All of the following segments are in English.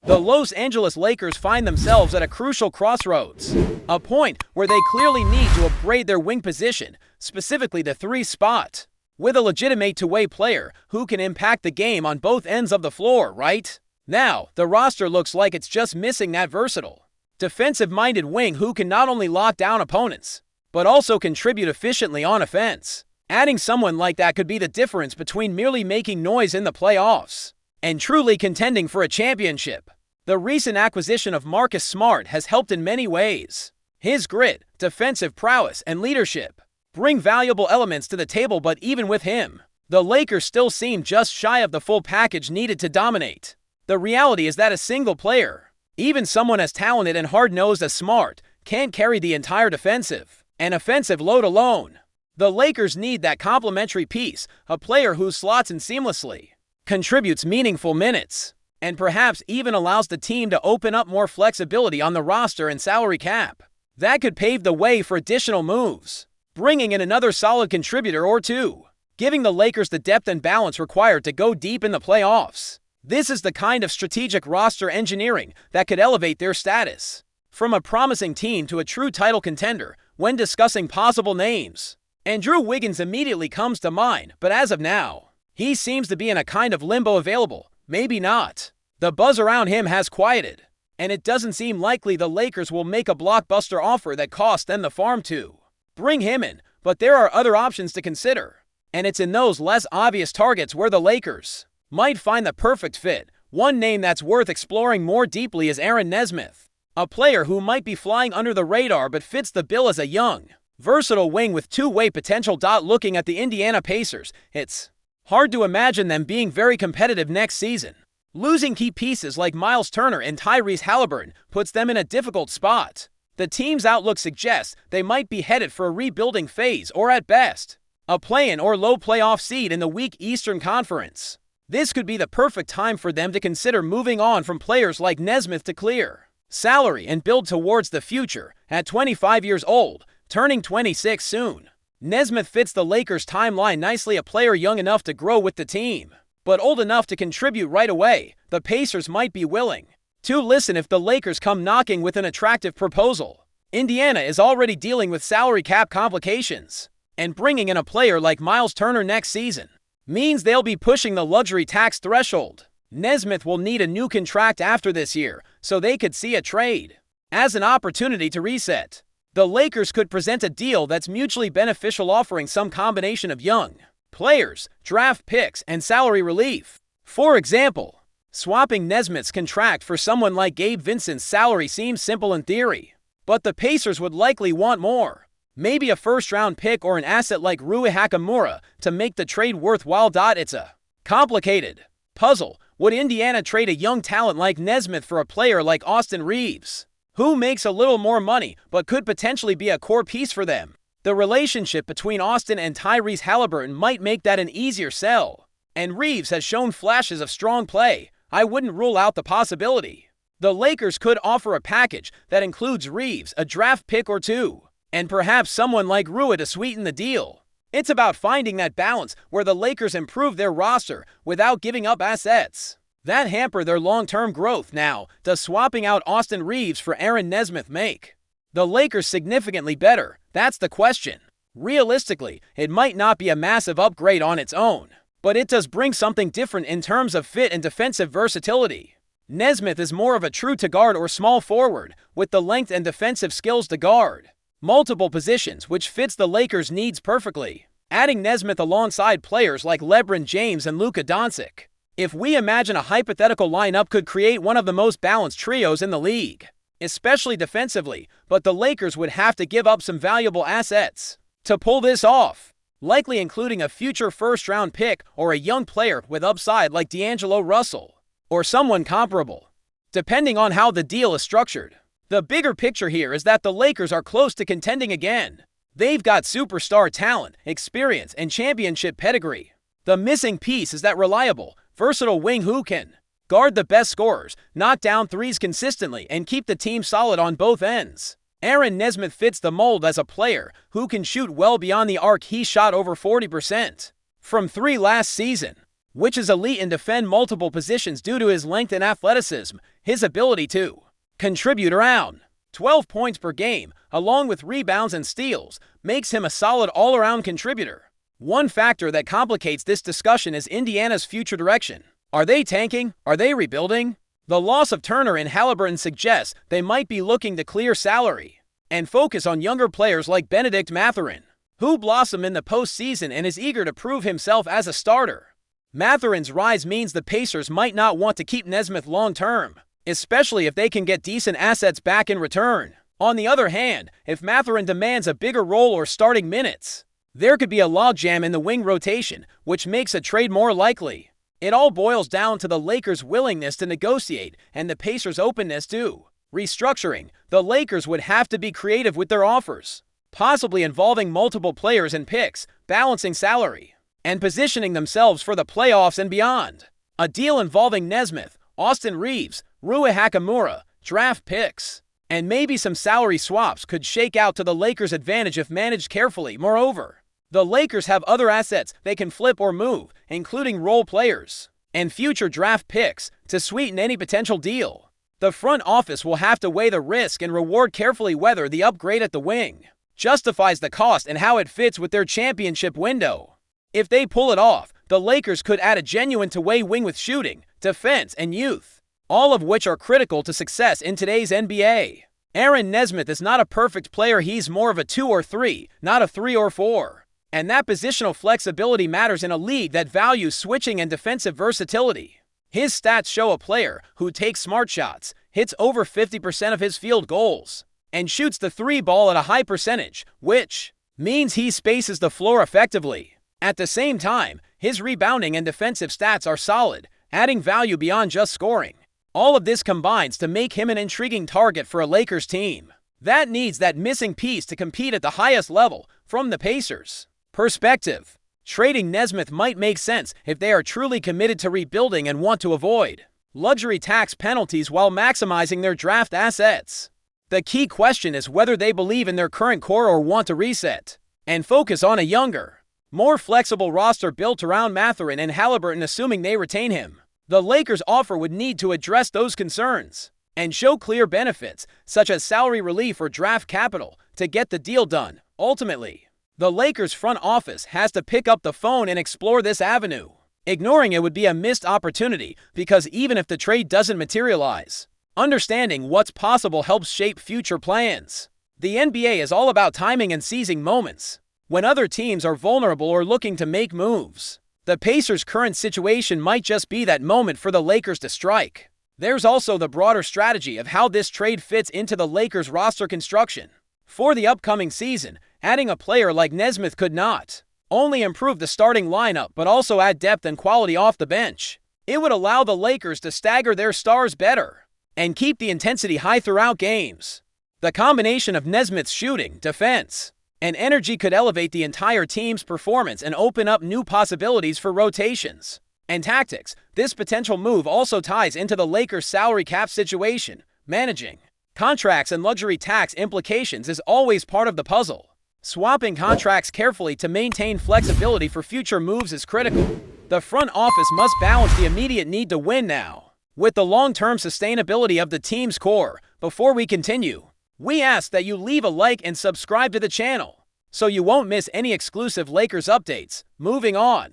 The Los Angeles Lakers find themselves at a crucial crossroads, a point where they clearly need to upgrade their wing position, specifically the 3 spot, with a legitimate two-way player who can impact the game on both ends of the floor, right? Now, the roster looks like it's just missing that versatile, defensive-minded wing who can not only lock down opponents, but also contribute efficiently on offense. Adding someone like that could be the difference between merely making noise in the playoffs and truly contending for a championship. The recent acquisition of Marcus Smart has helped in many ways. His grit, defensive prowess, and leadership bring valuable elements to the table, but even with him, the Lakers still seem just shy of the full package needed to dominate. The reality is that a single player, even someone as talented and hard-nosed as Smart, can't carry the entire defensive and offensive load alone. The Lakers need that complementary piece, a player who slots in seamlessly, contributes meaningful minutes, and perhaps even allows the team to open up more flexibility on the roster and salary cap. That could pave the way for additional moves, bringing in another solid contributor or two, giving the Lakers the depth and balance required to go deep in the playoffs. This is the kind of strategic roster engineering that could elevate their status from a promising team to a true title contender. When discussing possible names, Andrew Wiggins immediately comes to mind, but as of now, he seems to be in a kind of limbo, available, maybe not. The buzz around him has quieted, and it doesn't seem likely the Lakers will make a blockbuster offer that costs them the farm to bring him in, but there are other options to consider, and it's in those less obvious targets where the Lakers might find the perfect fit. One name that's worth exploring more deeply is Aaron Nesmith, a player who might be flying under the radar but fits the bill as a young, versatile wing with two-way potential. Looking at the Indiana Pacers, it's hard to imagine them being very competitive next season. Losing key pieces like Miles Turner and Tyrese Halliburton puts them in a difficult spot. The team's outlook suggests they might be headed for a rebuilding phase, or at best, a play-in or low playoff seed in the weak Eastern Conference. This could be the perfect time for them to consider moving on from players like Nesmith to clear salary and build towards the future. At 25 years old, turning 26 soon, Nesmith fits the Lakers' timeline nicely, a player young enough to grow with the team, but old enough to contribute right away. The Pacers might be willing to listen if the Lakers come knocking with an attractive proposal. Indiana is already dealing with salary cap complications, and bringing in a player like Miles Turner next season means they'll be pushing the luxury tax threshold. Nesmith will need a new contract after this year, so they could see a trade as an opportunity to reset. The Lakers could present a deal that's mutually beneficial, offering some combination of young players, draft picks, and salary relief. For example, swapping Nesmith's contract for someone like Gabe Vincent's salary seems simple in theory, but the Pacers would likely want more. Maybe a first-round pick or an asset like Rui Hachimura to make the trade worthwhile. It's a complicated puzzle. Would Indiana trade a young talent like Nesmith for a player like Austin Reeves, who makes a little more money but could potentially be a core piece for them? The relationship between Austin and Tyrese Halliburton might make that an easier sell, and Reeves has shown flashes of strong play. I wouldn't rule out the possibility the Lakers could offer a package that includes Reeves, a draft pick or two, and perhaps someone like Rui to sweeten the deal. It's about finding that balance where the Lakers improve their roster without giving up assets that hamper their long-term growth. Now, does swapping out Austin Reeves for Aaron Nesmith make the Lakers significantly better? That's the question. Realistically, it might not be a massive upgrade on its own, but it does bring something different in terms of fit and defensive versatility. Nesmith is more of a true two-guard or small forward, with the length and defensive skills to guard multiple positions, which fits the Lakers' needs perfectly. Adding Nesmith alongside players like LeBron James and Luka Doncic, if we imagine a hypothetical lineup, could create one of the most balanced trios in the league, especially defensively, but the Lakers would have to give up some valuable assets to pull this off, likely including a future first-round pick or a young player with upside like D'Angelo Russell, or someone comparable, depending on how the deal is structured. The bigger picture here is that the Lakers are close to contending again. They've got superstar talent, experience, and championship pedigree. The missing piece is that reliable, versatile wing who can guard the best scorers, knock down threes consistently, and keep the team solid on both ends. Aaron Nesmith fits the mold as a player who can shoot well beyond the arc. He shot over 40% from three last season, which is elite, and defend multiple positions due to his length and athleticism. His ability to contribute around 12 points per game, along with rebounds and steals, makes him a solid all-around contributor. One factor that complicates this discussion is Indiana's future direction. Are they tanking? Are they rebuilding? The loss of Turner and Halliburton suggests they might be looking to clear salary and focus on younger players like Benedict Mathurin, who blossomed in the postseason and is eager to prove himself as a starter. Mathurin's rise means the Pacers might not want to keep Nesmith long-term, especially if they can get decent assets back in return. On the other hand, if Mathurin demands a bigger role or starting minutes, there could be a logjam in the wing rotation, which makes a trade more likely. It all boils down to the Lakers' willingness to negotiate and the Pacers' openness to restructuring. The Lakers would have to be creative with their offers, possibly involving multiple players and picks, balancing salary, and positioning themselves for the playoffs and beyond. A deal involving Nesmith, Austin Reeves, Rui Hachimura, draft picks, and maybe some salary swaps could shake out to the Lakers' advantage if managed carefully. Moreover, the Lakers have other assets they can flip or move, including role players and future draft picks, to sweeten any potential deal. The front office will have to weigh the risk and reward carefully whether the upgrade at the wing justifies the cost and how it fits with their championship window. If they pull it off, the Lakers could add a genuine two-way wing with shooting, defense, and youth, all of which are critical to success in today's NBA. Aaron Nesmith is not a perfect player. He's more of a 2 or 3, not a 3 or 4. And that positional flexibility matters in a league that values switching and defensive versatility. His stats show a player who takes smart shots, hits over 50% of his field goals, and shoots the three ball at a high percentage, which means he spaces the floor effectively. At the same time, his rebounding and defensive stats are solid, adding value beyond just scoring. All of this combines to make him an intriguing target for a Lakers team that needs that missing piece to compete at the highest level. From the Pacers' perspective, trading Nesmith might make sense if they are truly committed to rebuilding and want to avoid luxury tax penalties while maximizing their draft assets. The key question is whether they believe in their current core or want to reset and focus on a younger, more flexible roster built around Mathurin and Halliburton, assuming they retain him. The Lakers' offer would need to address those concerns and show clear benefits, such as salary relief or draft capital, to get the deal done. Ultimately, the Lakers' front office has to pick up the phone and explore this avenue. Ignoring it would be a missed opportunity, because even if the trade doesn't materialize, understanding what's possible helps shape future plans. The NBA is all about timing and seizing moments when other teams are vulnerable or looking to make moves. The Pacers' current situation might just be that moment for the Lakers to strike. There's also the broader strategy of how this trade fits into the Lakers' roster construction. For the upcoming season, adding a player like Nesmith could not only improve the starting lineup but also add depth and quality off the bench. It would allow the Lakers to stagger their stars better and keep the intensity high throughout games. The combination of Nesmith's shooting, defense, and energy could elevate the entire team's performance and open up new possibilities for rotations and tactics. This potential move also ties into the Lakers' salary cap situation. Managing contracts and luxury tax implications is always part of the puzzle. Swapping contracts carefully to maintain flexibility for future moves is critical. The front office must balance the immediate need to win now with the long-term sustainability of the team's core. Before we continue, we ask that you leave a like and subscribe to the channel so you won't miss any exclusive Lakers updates. Moving on.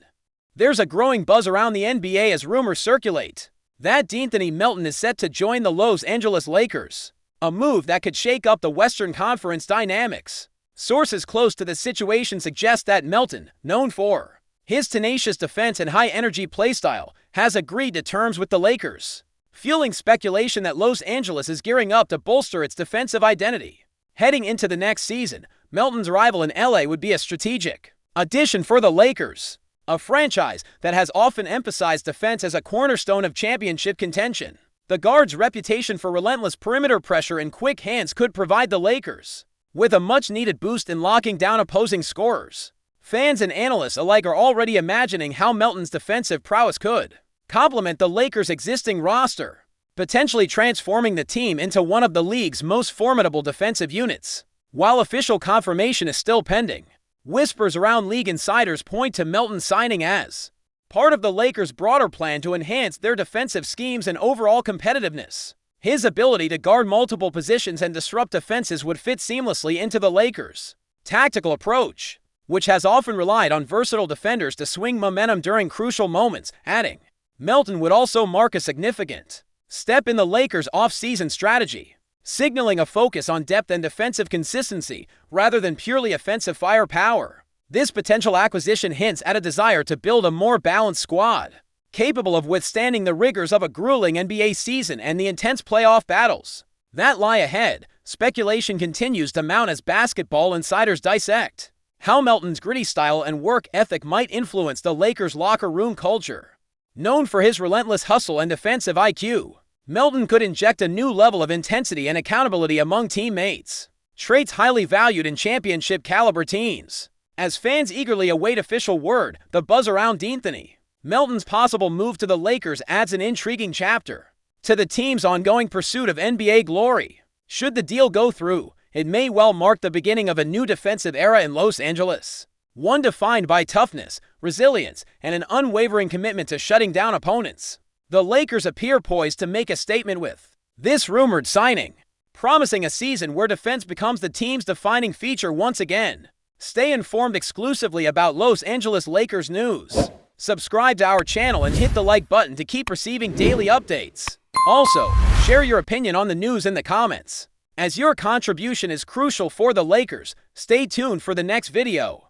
There's a growing buzz around the NBA as rumors circulate that DEANTHONY Melton is set to join the Los Angeles Lakers, a move that could shake up the Western Conference dynamics. Sources close to the situation suggest that Melton, known for his tenacious defense and high-energy playstyle, has agreed to terms with the Lakers, fueling speculation that Los Angeles is gearing up to bolster its defensive identity. Heading into the next season, Melton's arrival in LA would be a strategic addition for the Lakers, a franchise that has often emphasized defense as a cornerstone of championship contention. The guard's reputation for relentless perimeter pressure and quick hands could provide the Lakers with a much-needed boost in locking down opposing scorers. Fans and analysts alike are already imagining how Melton's defensive prowess could complement the Lakers' existing roster, potentially transforming the team into one of the league's most formidable defensive units. While official confirmation is still pending, whispers around league insiders point to Melton's signing as part of the Lakers' broader plan to enhance their defensive schemes and overall competitiveness. His ability to guard multiple positions and disrupt defenses would fit seamlessly into the Lakers' tactical approach, which has often relied on versatile defenders to swing momentum during crucial moments, adding. Melton would also mark a significant step in the Lakers' off-season strategy, signaling a focus on depth and defensive consistency rather than purely offensive firepower. This potential acquisition hints at a desire to build a more balanced squad, capable of withstanding the rigors of a grueling NBA season and the intense playoff battles that lie ahead. Speculation continues to mount as basketball insiders dissect how Melton's gritty style and work ethic might influence the Lakers' locker room culture. Known for his relentless hustle and defensive IQ, Melton could inject a new level of intensity and accountability among teammates, traits highly valued in championship-caliber teams. As fans eagerly await official word, the buzz around DEANTHONY, Melton's possible move to the Lakers adds an intriguing chapter to the team's ongoing pursuit of NBA glory. Should the deal go through, it may well mark the beginning of a new defensive era in Los Angeles, one defined by toughness, resilience, and an unwavering commitment to shutting down opponents. The Lakers appear poised to make a statement with this rumored signing, promising a season where defense becomes the team's defining feature once again. Stay informed exclusively about Los Angeles Lakers news. Subscribe to our channel and hit the like button to keep receiving daily updates. Also, share your opinion on the news in the comments, as your contribution is crucial for the Lakers. Stay tuned for the next video.